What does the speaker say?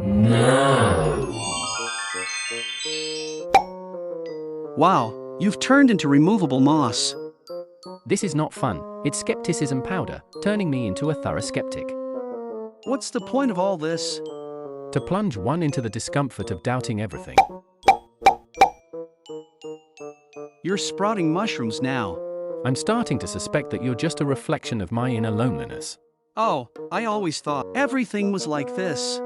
No. Wow, you've turned into removable moss. This is not fun. It's skepticism powder, turning me into a thorough skeptic. What's the point of all this? To plunge one into the discomfort of doubting everything. You're sprouting mushrooms now. I'm starting to suspect that you're just a reflection of my inner loneliness. Oh, I always thought everything was like this.